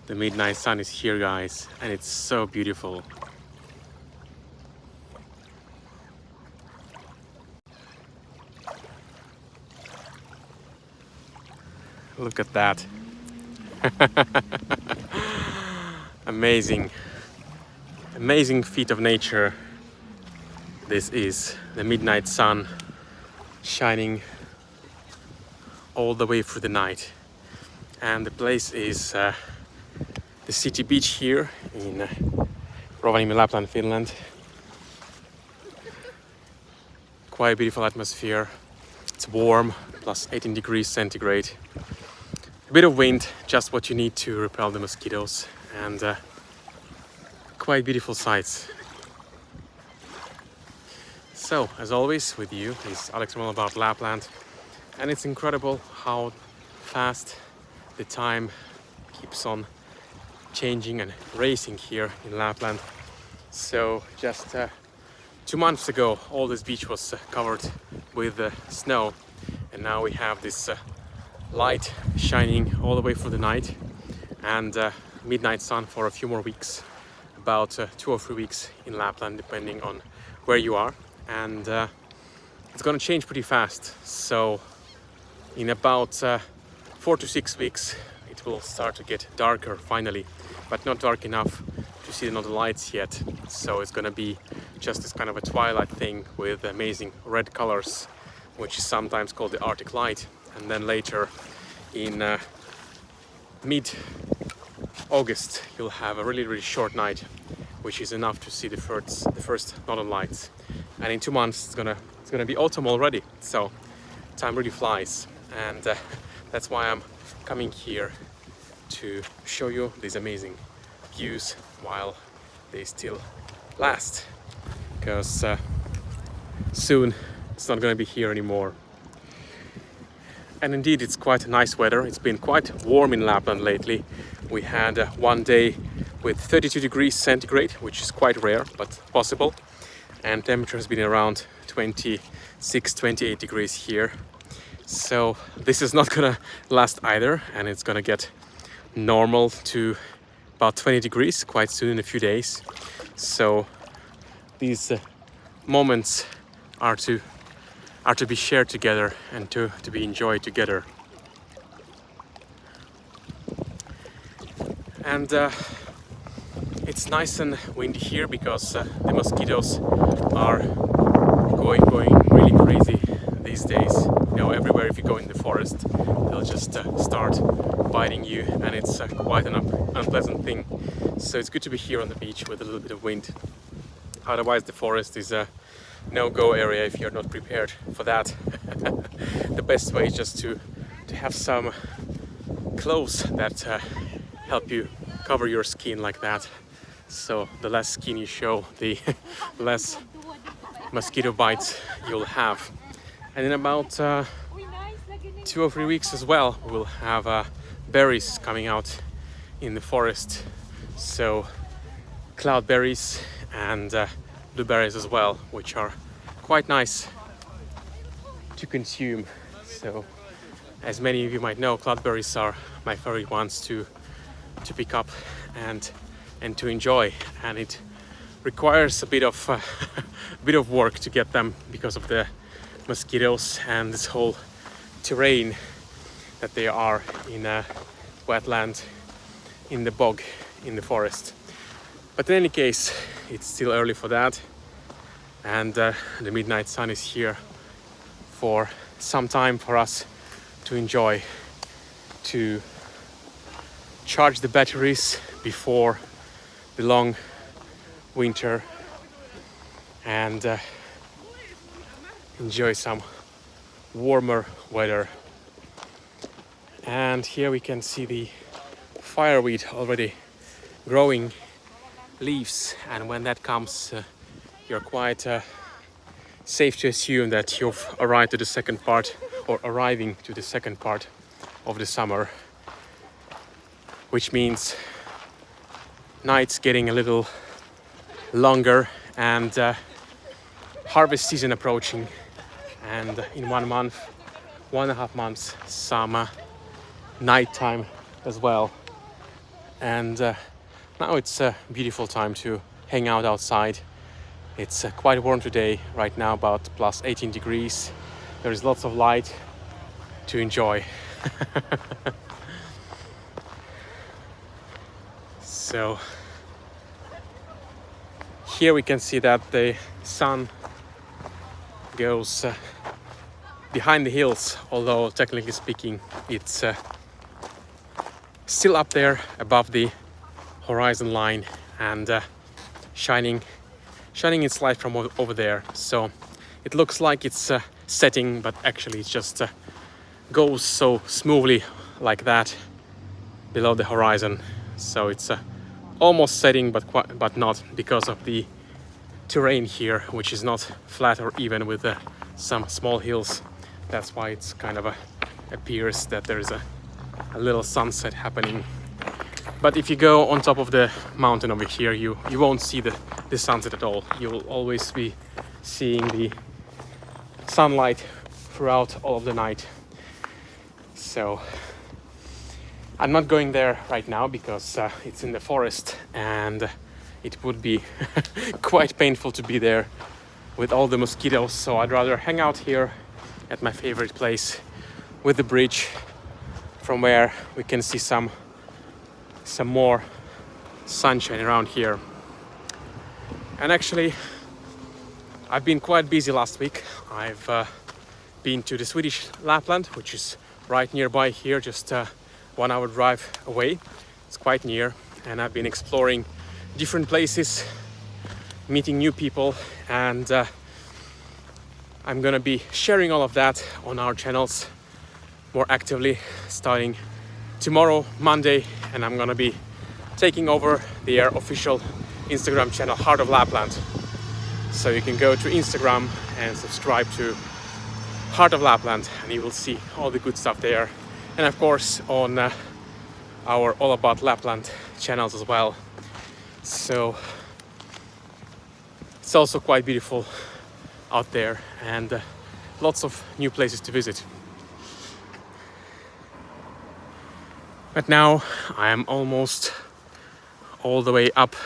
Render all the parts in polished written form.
The midnight sun is here, guys, and it's so beautiful. Look at that. Amazing. Amazing feat of nature. This is the midnight sun shining all the way through the night. And the place is the city beach here in Lapland, Finland. Quite a beautiful atmosphere. It's warm, plus 18 degrees centigrade. A bit of wind, just what you need to repel the mosquitoes, and quite beautiful sights. So, as always, with you is Alex from All About Lapland, and it's incredible how fast the time keeps on changing and racing here in Lapland. So, just 2 months ago, all this beach was covered with snow, and now we have this light shining all the way through the night, and midnight sun for a few more weeks, about 2 or 3 weeks in Lapland, depending on where you are. And it's gonna change pretty fast. So in about 4 to 6 weeks, it will start to get darker finally, but not dark enough to see the northern lights yet. So it's gonna be just this kind of a twilight thing with amazing red colors, which is sometimes called the Arctic light. And then later in mid-August, you'll have a really short night, which is enough to see the first northern lights. And in 2 months, it's gonna be autumn already. So time really flies, and that's why I'm coming here to show you these amazing views while they still last, because soon it's not gonna be here anymore. And indeed, it's quite nice weather. It's been quite warm in Lapland lately. We had one day with 32 degrees centigrade, which is quite rare, but possible. And temperature has been around 26, 28 degrees here. So this is not gonna last either, and it's gonna get normal to about 20 degrees quite soon, in a few days. So these moments are to be shared together and to be enjoyed together. And it's nice and windy here because the mosquitoes are going really crazy these days. You know, everywhere if you go in the forest, they'll just start biting you, and it's quite an unpleasant thing. So it's good to be here on the beach with a little bit of wind. Otherwise, the forest is a no-go area if you're not prepared for that. The best way is just to have some clothes that help you cover your skin like that. So the less skin you show, the less mosquito bites you'll have. And in about 2 or 3 weeks as well, we'll have berries coming out in the forest. So cloudberries and blueberries as well, which are quite nice to consume. So, as many of you might know, cloudberries are my favorite ones to pick up and to enjoy, and it requires a bit of work to get them because of the mosquitoes and this whole terrain that they are in a wetland, in the bog, in the forest. But in any case, it's still early for that, and the midnight sun is here for some time for us to enjoy, to charge the batteries before the long winter, and enjoy some warmer weather. And here we can see the fireweed already growing leaves, and when that comes, you're quite safe to assume that you've arrived to the second part, or arriving to the second part of the summer, which means nights getting a little longer and harvest season approaching. And in 1 month, 1.5 months, some nighttime as well. And now it's a beautiful time to hang out outside. It's quite warm today, right now about plus 18 degrees. There is lots of light to enjoy. So here we can see that the sun goes behind the hills, although technically speaking it's still up there above the horizon line and shining its light from over there. So it looks like it's setting, but actually it just goes so smoothly like that below the horizon. So it's almost setting, but not, because of the terrain here, which is not flat or even with some small hills. That's why it's kind of appears that there is a little sunset happening. But if you go on top of the mountain over here, you won't see the sunset at all. You'll always be seeing the sunlight throughout all of the night. So I'm not going there right now because it's in the forest and it would be quite painful to be there with all the mosquitoes. So I'd rather hang out here at my favorite place with the bridge, from where we can see some more sunshine around here. And actually I've been quite busy last week. I've been to the Swedish Lapland, which is right nearby here, just 1 hour drive away. It's quite near, and I've been exploring different places, meeting new people, and I'm gonna be sharing all of that on our channels more actively starting tomorrow, Monday, and I'm gonna be taking over their official Instagram channel, Heart of Lapland. So you can go to Instagram and subscribe to Heart of Lapland, and you will see all the good stuff there. And of course on our All About Lapland channels as well. So it's also quite beautiful out there, and lots of new places to visit. But now I am almost all the way up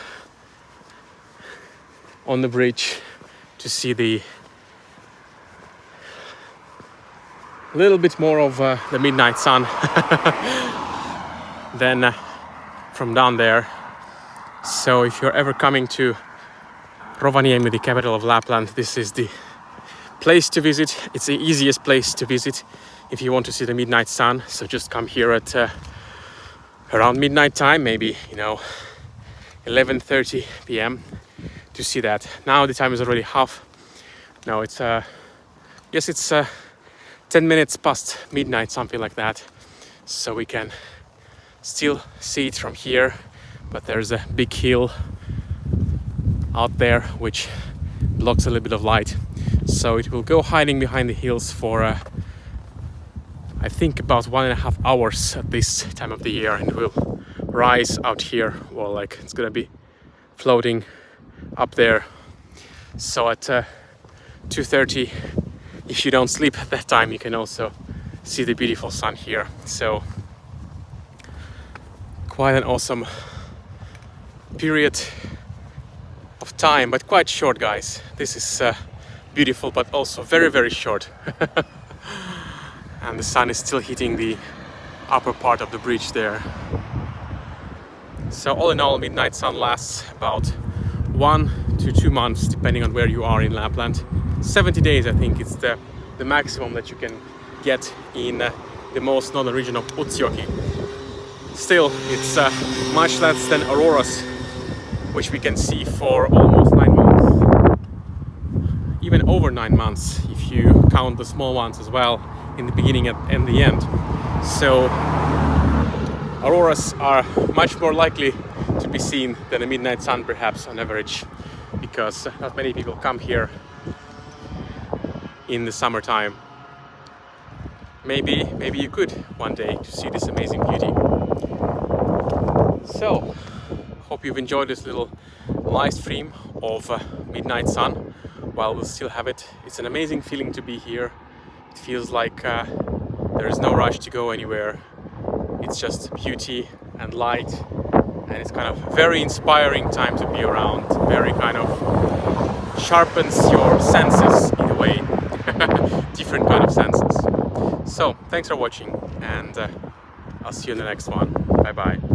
on the bridge to see the little bit more of the midnight sun than from down there. So if you're ever coming to Rovaniemi, the capital of Lapland, this is the place to visit. It's the easiest place to visit if you want to see the midnight sun. So just come here at around midnight time, maybe 11:30 p.m. to see that. Now the time is already half. No, it's yes, it's 10 minutes past midnight, something like that. So we can still see it from here, but there's a big hill out there which blocks a little bit of light. So it will go hiding behind the hills for I think about 1.5 hours at this time of the year, and will rise out here. Well, like it's gonna be floating up there. So at 2:30, if you don't sleep at that time, you can also see the beautiful sun here. So quite an awesome period of time, but quite short, guys. This is beautiful, but also very, very short. And the sun is still hitting the upper part of the bridge there. So all in all, midnight sun lasts about 1 to 2 months, depending on where you are in Lapland. 70 days, I think, it's the maximum that you can get in the most northern region of Utsjoki. Still, it's much less than auroras, which we can see for almost 9 months. Even over 9 months, if you count the small ones as well, in the beginning and the end. So auroras are much more likely to be seen than a midnight sun, perhaps, on average, because not many people come here in the summertime. Maybe you could one day to see this amazing beauty. So hope you've enjoyed this little live stream of midnight sun while we'll still have it. It's an amazing feeling to be here. It feels like there is no rush to go anywhere. it's just beauty and light, and it's kind of very inspiring time to be around. Very kind of sharpens your senses in a way, different kind of senses. So thanks for watching, and I'll see you in the next one. Bye bye.